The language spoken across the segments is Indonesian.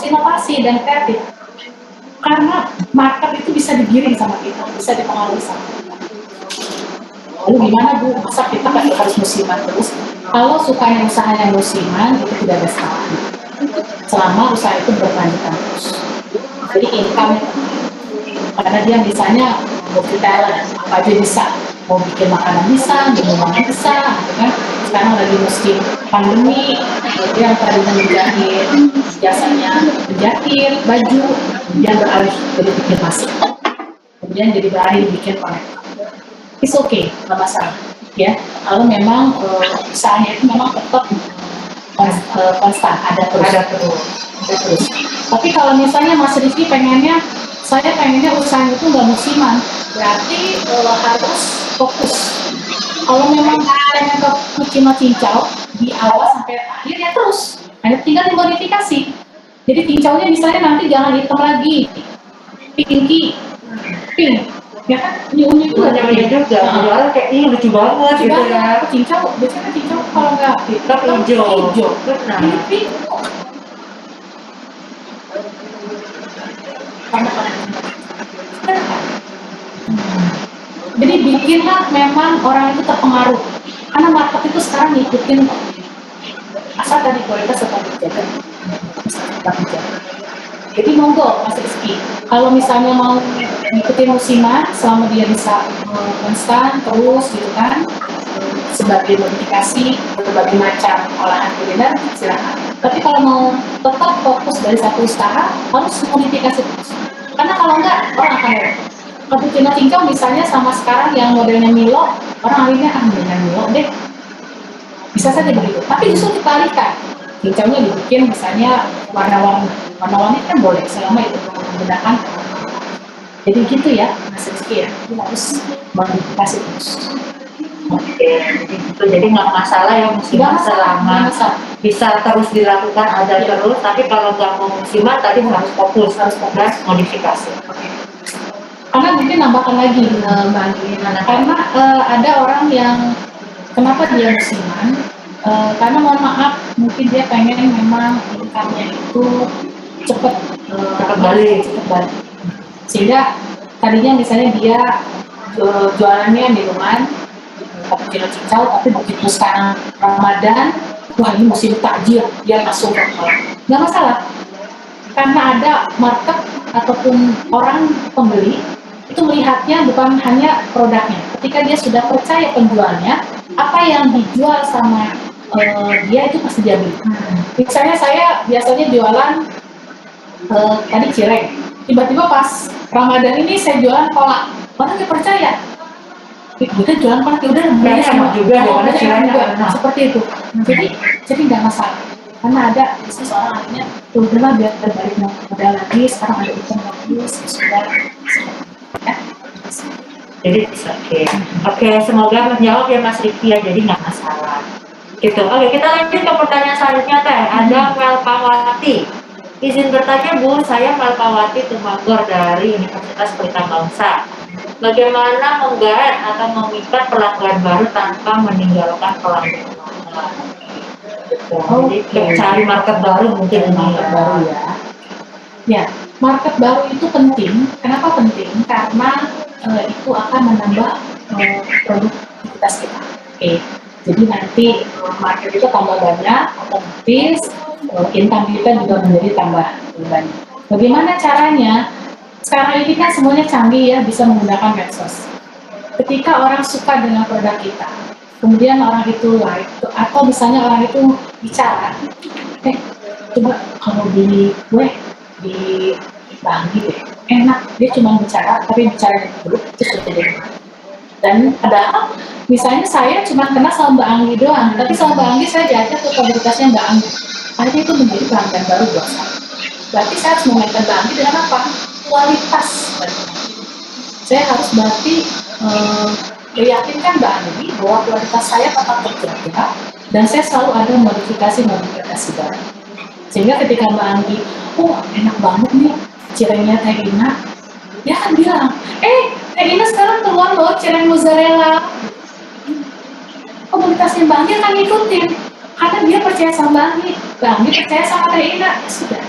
inovasi dan kreatif. Karena market itu bisa digiring sama kita, bisa dipengaruhi sama kita. Lalu gimana Bu, masa kita harus musiman terus? Kalau sukanya usahanya musiman, itu tidak ada salahnya. Selama usaha itu berkelanjutan terus. Jadi income karena dia misalnya multi talent, apa aja bisa. Mau bikin makanan bisa, minuman bisa, gitu kan. Sekarang lagi musim pandemi, dia yang tadinya menjahit, jasanya menjahit baju, kemudian beralih jadi bikin masker, kemudian jadi beralih bikin konektor. It's okay, nggak masalah. Ya, kalau memang usahanya itu memang tetap konstan, ada terus. Tapi kalau misalnya Mas Rizky saya pengennya usahanya itu nggak musiman, berarti harus fokus. Kalau memang pengen ke cincau di awal sampai akhir ya terus, hanya tinggal dimodifikasi. Jadi cincaunya misalnya nanti jangan hitam lagi, pink, ya kan? Unyu itu ada juga. Orang kayak ini lucu banget gitu ya. Cincau, biasanya cincau kalau nggak hitam hijau. Benar. Ini pink. Jadi bikinlah memang orang itu terpengaruh. Karena market itu sekarang ngikutin asal tadi kualitas tetap dijaga. Jadi monggo Mas Rizky, kalau misalnya mau ngikutin musiman, selama dia bisa konstan terus gitu kan, sebagai modifikasi berbagai macam olahan kuliner, silakan. Tapi kalau mau tetap fokus dari satu usaha, harus modifikasi terus. Karena kalau enggak, orang akan cappuccino cincau misalnya sama sekarang yang modelnya Milo, orang akhirnya modelnya Milo deh. Bisa saja begitu, tapi justru dibalikan. Cincaunya dibikin misalnya warna-warni kan boleh selama itu menggunakan. Jadi gitu ya, Mas Rizky ya, jadi harus modifikasi terus. Oke, jadi nggak masalah ya musiman selama bisa terus dilakukan ada terus, tapi kalau nggak mau musiman tadi harus fokus modifikasi. Karena mungkin nambahkan lagi Mbak Andina, karena ada orang yang kenapa dia musiman, karena mohon maaf mungkin dia pengen memang income-nya itu cepat balik, sehingga tadinya misalnya dia jualannya minuman cappuccino cincau, tapi begitu sekarang Ramadan, wah ini musim takjil, dia langsung nggak masalah, karena ada market ataupun orang pembeli itu melihatnya bukan hanya produknya. Ketika dia sudah percaya penjualnya, apa yang dijual sama dia itu pasti dia beli. Misalnya saya biasanya jualan tadi cireng, tiba-tiba pas Ramadan ini saya jualan kolak, orang nggak percaya. Kita jualan kolak, ya udah beli sama juga, seperti itu. Jadi nggak masalah, karena ada seseorang akhirnya udahlah biar terbalik modal lagi, sekarang ada item bagus, sudah. Ya. Jadi oke, semoga menjawab ya Mas Riki ya, jadi nggak masalah. Gitu. Oke, kita lanjut ke pertanyaan selanjutnya teh. Ada Melpawati. Izin bertanya Bu, saya Melpawati Tumagor dari Universitas Pelita Bangsa. Bagaimana menggait atau memikat pelanggan baru tanpa meninggalkan pelanggan lama? Jadi cari market baru mungkin market baru ya. Ya, market baru itu penting. Kenapa penting? Karena itu akan menambah produktivitas kita. Oke. Jadi nanti market itu tambah banyak, otomatis income kita juga menjadi tambah banyak. Bagaimana caranya? Sekarang ini kan semuanya canggih ya, bisa menggunakan medsos. Ketika orang suka dengan produk kita, kemudian orang itu like, atau misalnya orang itu bicara, coba kalau beli kue di Banggi deh, enak, dia cuma bicara, tapi bicara di grup itu sudah jadi enak. Dan padahal misalnya saya cuma kenal sama Mbak Anggi doang, tapi sama Mbak Anggi saya diajak ke komunitasnya Mbak Anggi. Akhirnya itu menjadi pelanggan baru buat saya. Berarti saya harus memainkan Mbak Anggi dengan apa? Kualitas. Saya harus berarti meyakinkan Mbak Anggi bahwa kualitas saya tetap terjaga dan saya selalu ada modifikasi baru. Sehingga ketika Mbak Anggi, enak banget nih cirengnya Teh Ina, dia kan bilang, Teh Ina sekarang keluar loh cireng mozzarella. Komunitasnya Mbak Anggi akan ngikutin, karena dia percaya sama Mbak Anggi percaya sama Teh Ina, sudah.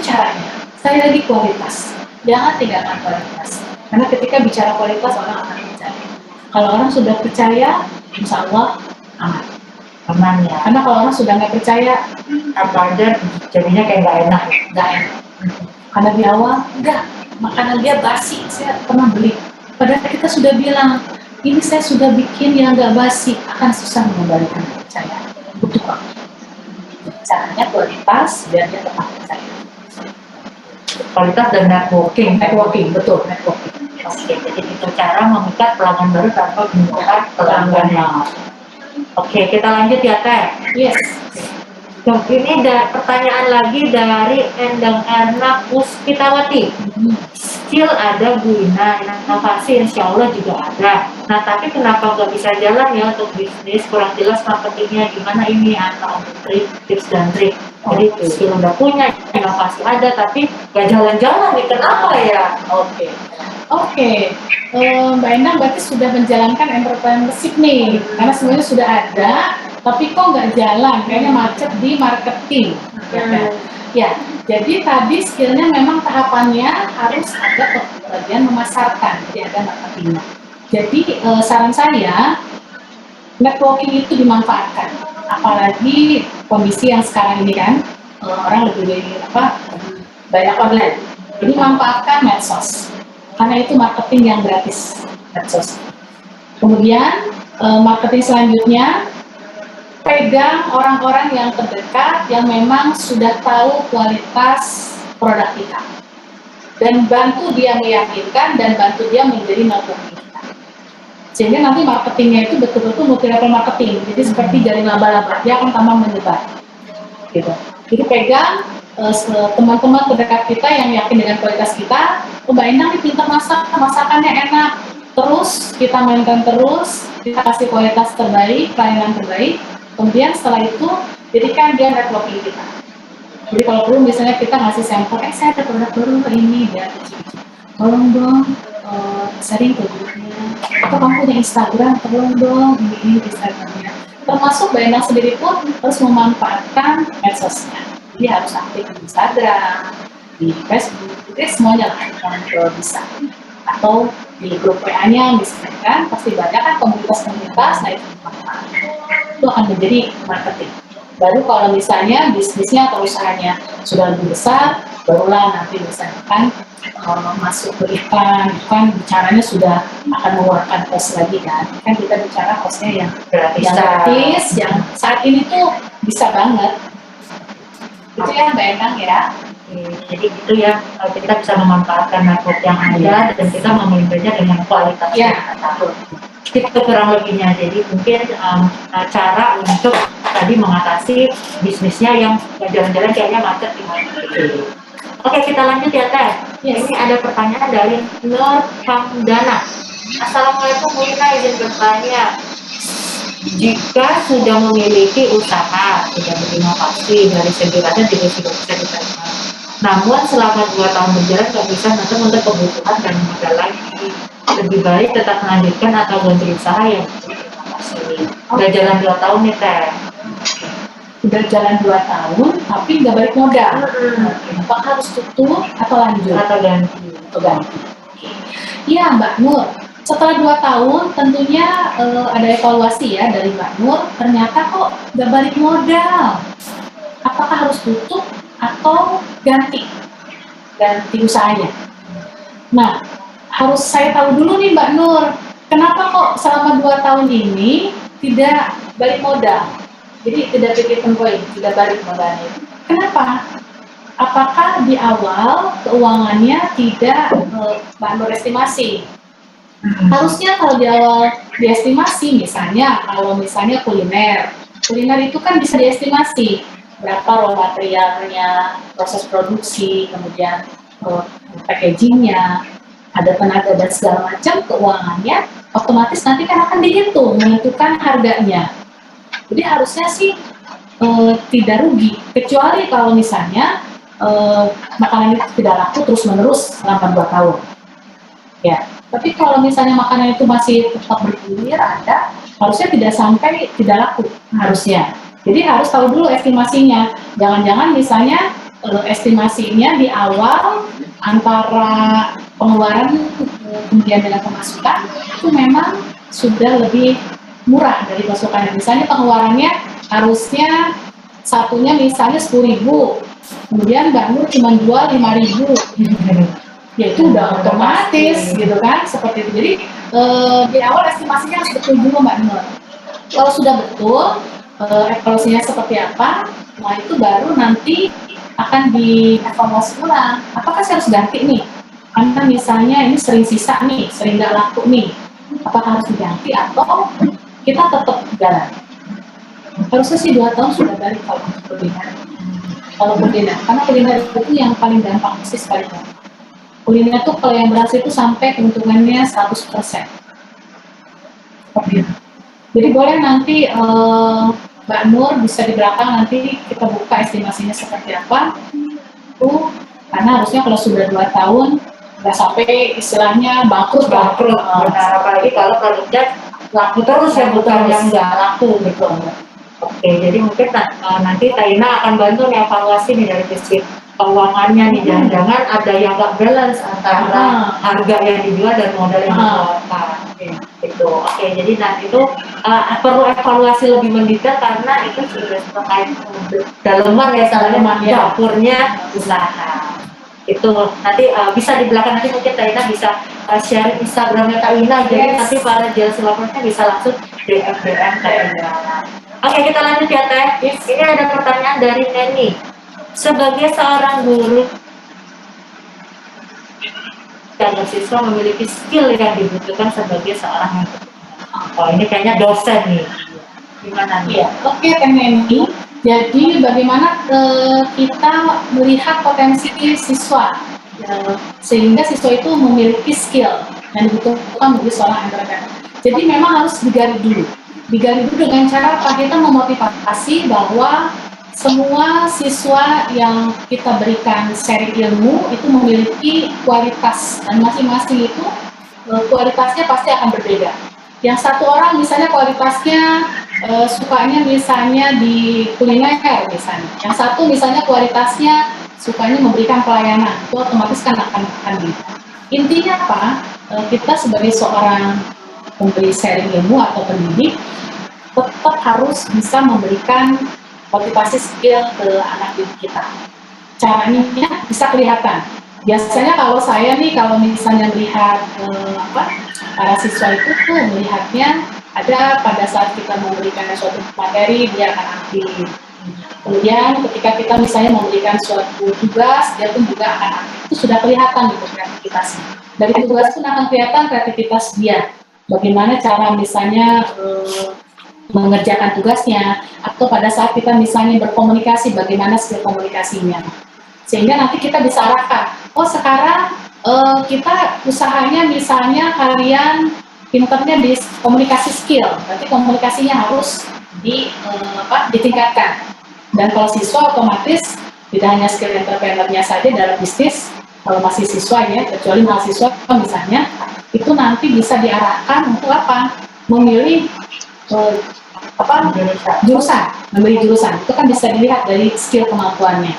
caranya? Sekali lagi kualitas. Jangan tinggalkan kualitas. Karena ketika bicara kualitas orang akan percaya. Kalau orang sudah percaya, insya Allah aman. Aman ya. Karena kalau orang sudah nggak percaya, Apa aja jadinya kayak nggak enak. nggak enak. Karena di awal, enggak, makanan dia basi, saya pernah beli. Padahal kita sudah bilang, ini saya sudah bikin yang nggak basi, akan susah mengembalikan kepercayaan. Butuh waktu. Caranya kualitas, biar dia tetap percaya. Kualitas dan networking. Networking, betul, networking. Oke, jadi itu cara memikat pelanggan baru tanpa menggunakan pelanggan lama. Oke, kita lanjut ya Teh. Yes. Nah, ini ada pertanyaan lagi dari Endang Erna Puspitawati. Skill ada, guna inovasi insya Allah juga ada. Nah, tapi kenapa nggak bisa jalan ya untuk bisnis? Kurang jelas marketingnya gimana ini, atau tips dan trik. Jadi skill udah punya, inovasi ada, tapi nggak jalan-jalan nih. Kenapa ya? Oke. Mbak Endang berarti sudah menjalankan entrepreneurship nih, karena semuanya sudah ada, tapi kok nggak jalan, kayaknya macet di marketing. Ya, jadi tadi skillnya memang tahapannya harus ada bagian memasarkan, jadi ada marketingnya. Jadi saran saya, networking itu dimanfaatkan, apalagi kondisi yang sekarang ini kan, orang lebih banyak online. Jadi manfaatkan medsos, karena itu marketing yang gratis, medsos. Kemudian marketing selanjutnya, pegang orang-orang yang terdekat yang memang sudah tahu kualitas produk kita, dan bantu dia meyakinkan dan bantu dia menjadi networking kita, sehingga nanti marketingnya itu betul-betul multi-level marketing. Jadi seperti jaring laba-laba, dia akan tambah menyebar gitu. Jadi pegang teman-teman terdekat kita yang yakin dengan kualitas kita. Mbak Endang ini pintar masak, masakannya enak, terus kita mainkan terus, kita kasih kualitas terbaik, pelayanan terbaik. Kemudian setelah itu, jadikan dia networking kita. Jadi kalau perlu misalnya kita ngasih sampel, saya ada produk baru ini, dia tolong dong sharing ke grupnya. Atau kamu punya Instagram, tolong dong ini Instagramnya. Termasuk Mbak Endang sendiri pun harus memanfaatkan medsosnya. Dia harus aktif di Instagram, di Facebook, itu semuanya lah yang bisa. Atau di grup WA-nya misalnya kan, pasti banyak kan komunitas-komunitas, nah itu dimanfaatkan. Itu akan menjadi marketing. Baru kalau misalnya bisnisnya atau usahanya sudah lebih besar, barulah nanti misalnya kan masuk ke iklan, kan bicaranya sudah akan mengeluarkan cost lagi kan. Kan kita bicara costnya yang gratis, yang saat ini tuh bisa banget. Itu ya Mbak Endang ya. Jadi itu ya, kita bisa memanfaatkan network yang ada dan kita memimpinnya dengan kualitas yang kita tahu. Itu kurang lebihnya. Jadi mungkin cara untuk tadi mengatasi bisnisnya yang jalan-jalan kayaknya macet di marketing. Oke, kita lanjut ya Teh. Ini ada pertanyaan dari Nur Hamdana. Assalamualaikum Bu Ina, izin bertanya. Jika sudah memiliki usaha, sudah berinovasi, dari segi rasa juga sudah bisa diterima. Namun selama 2 tahun berjalan nggak bisa nanti untuk kebutuhan dan modal lagi. Lebih baik tetap melanjutkan atau ganti usaha yang berinovasi. Udah jalan 2 tahun nih Teh. Udah jalan 2 tahun, tapi nggak balik modal. Apakah harus tutup atau lanjut? Atau ganti. Iya Mbak Nur. Setelah 2 tahun tentunya ada evaluasi ya dari Mbak Nur, ternyata kok nggak balik modal. Apakah harus tutup atau ganti usahanya? Nah, harus saya tahu dulu nih Mbak Nur, kenapa kok selama 2 tahun ini tidak balik modal? Jadi tidak break point, tidak balik modalnya. Kenapa? Apakah di awal keuangannya tidak Mbak Nur estimasi? Harusnya kalau di awal diestimasi, misalnya kalau misalnya kuliner itu kan bisa diestimasi berapa raw materialnya, proses produksi, kemudian packagingnya, ada tenaga dan segala macam, keuangannya otomatis nanti kan akan dihitung menentukan harganya. Jadi harusnya sih tidak rugi, kecuali kalau misalnya makanan itu tidak laku terus menerus selama 2 tahun. Ya. Tapi kalau misalnya makanan itu masih tetap bergulir, harusnya tidak sampai tidak laku, harusnya. Jadi harus tahu dulu estimasinya. Jangan-jangan misalnya estimasinya di awal antara pengeluaran kemudian dengan pemasukan itu memang sudah lebih murah dari pasukannya. Misalnya pengeluarannya harusnya satunya misalnya 10.000, kemudian Mbak Nur cuma jual 5.000, ya itu udah otomatis gitu kan, seperti itu. Jadi di awal estimasinya harus betul dulu Mbak Nur. Kalau sudah betul evaluasinya seperti apa, nah itu baru nanti akan dievaluasi ulang. Apakah saya harus ganti nih? Karena misalnya ini sering sisa nih, sering nggak laku nih. Apakah harus diganti atau kita tetap jalan? Harusnya sih 2 tahun sudah balik kalau untuk kuliner. Kalau kuliner, karena kuliner itu yang paling gampang, sih paling gampang. Kuliner tuh kalau yang berhasil itu sampai keuntungannya 100%. Seperti itu. Jadi boleh nanti Mbak Nur bisa di belakang nanti kita buka estimasinya seperti apa. Itu karena harusnya kalau sudah 2 tahun nggak sampai istilahnya bangkrut. Benar, apalagi kalau produknya laku terus ya, bukan yang nggak laku gitu. Oke, jadi mungkin nanti Taina akan bantu evaluasi nih dari sisi keuangannya nih, jangan-jangan ada yang nggak balance antara harga yang dijual dan modal yang dikeluarkan. Gitu. Oke, jadi nanti itu perlu evaluasi lebih mendetail karena itu sudah terkait dalaman ya, salahnya dapurnya usaha. Itu nanti bisa di belakang, nanti mungkin Taina bisa share Instagramnya Taina, jadi nanti para jelas loversnya bisa langsung DM Taina. Oke, kita lanjut ya Teh. Ini ada pertanyaan dari Neni. Sebagai seorang guru dan siswa memiliki skill yang dibutuhkan sebagai seorang yang ini kayaknya dosen nih. Gimana nih? Ya, oke Teh Neni. Jadi bagaimana kita melihat potensi siswa sehingga siswa itu memiliki skill yang dibutuhkan menjadi seorang entrepreneur. Jadi memang harus digali dulu dengan cara apa? Kita memotivasi bahwa semua siswa yang kita berikan sharing ilmu itu memiliki kualitas, dan masing-masing itu kualitasnya pasti akan berbeda. Yang satu orang misalnya kualitasnya sukanya misalnya di kuliner misalnya, yang satu misalnya kualitasnya sukanya memberikan pelayanan, itu otomatis kan akan beda. Intinya apa? Kita sebagai seorang pemberi sharing ilmu atau pendidik tetap harus bisa memberikan motivasi skill ke anak didik kita. Caranya bisa kelihatan. Biasanya kalau saya nih, kalau misalnya melihat para siswa itu tuh melihatnya ada pada saat kita memberikan suatu materi dia akan aktif. Kemudian ketika kita misalnya memberikan suatu tugas, dia pun juga akan aktif. Itu sudah kelihatan gitu kreativitasnya. Dari tugas pun akan kelihatan kreativitas dia. Bagaimana cara misalnya mengerjakan tugasnya, atau pada saat kita misalnya berkomunikasi, bagaimana skill komunikasinya. Sehingga nanti kita bisa arahkan, oh sekarang kita usahanya misalnya kalian pinternya di komunikasi skill, berarti komunikasinya harus ditingkatkan. Dan kalau siswa otomatis tidak hanya skill entrepreneurnya saja dalam bisnis, kalau masih siswa ya, kecuali mahasiswa misalnya, itu nanti bisa diarahkan untuk apa? Memilih jurusan, memberi jurusan. Itu kan bisa dilihat dari skill kemampuannya.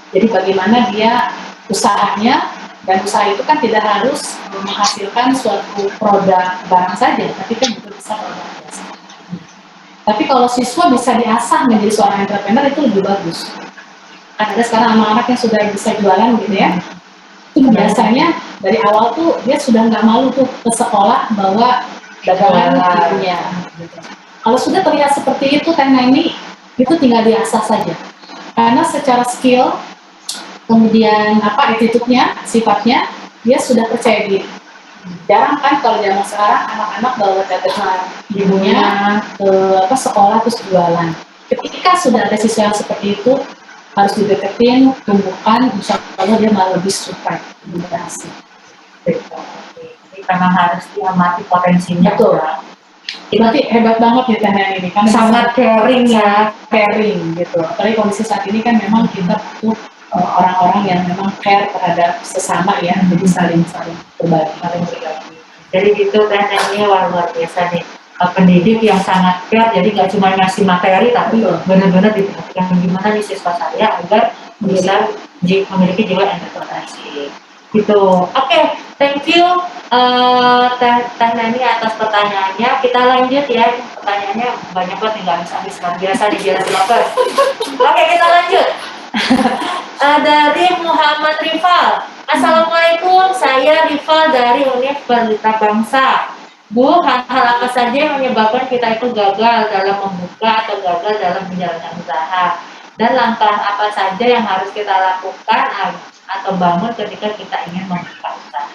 Jadi bagaimana dia usahanya, dan usaha itu kan tidak harus menghasilkan suatu produk barang saja, tapi kan juga bisa produk biasa. Tapi kalau siswa bisa diasah menjadi seorang entrepreneur itu lebih bagus. Kan ada sekarang anak-anak yang sudah bisa jualan gitu ya. Itu biasanya dari awal tuh dia sudah nggak malu tuh ke sekolah bawa dagangan ibunya. Gitu. Kalau sudah terlihat seperti itu, Tena ini itu tinggal diasah saja. Karena secara skill, kemudian attitude-nya, sifatnya, dia sudah percaya diri. Jarang kan kalau zaman sekarang anak-anak bawa dagangan ibunya ke sekolah terus jualan. Ketika sudah ada siswa yang seperti itu, harus dideketin, tumbuhkan, insya Allah dia malah lebih suka, lebih berhasil. Jadi memang harus diamati potensinya. Betul. Berarti hebat banget ya Tena ini kan, sangat caring ya, caring gitu. Apalagi kondisi saat ini kan memang kita butuh orang-orang yang memang care terhadap sesama ya, jadi saling berbagi. Jadi itu Tena ini luar biasa nih, pendidik yang sangat care, jadi nggak cuma ngasih materi tapi benar-benar diperhatikan gimana nih siswa saya agar bisa memiliki jiwa entrepreneurship gitu. Oke, thank you Teh Nani atas pertanyaannya. Kita lanjut ya, pertanyaannya banyak banget nih, nggak bisa habis kan biasa di jalan lovers. Oke, kita lanjut. Dari Muhammad Rival. Assalamualaikum, saya Rival dari Universitas Bangsa. Bu, hal-hal apa saja yang menyebabkan kita itu gagal dalam membuka atau gagal dalam menjalankan usaha? Dan langkah apa saja yang harus kita lakukan atau bangun ketika kita ingin membuka usaha?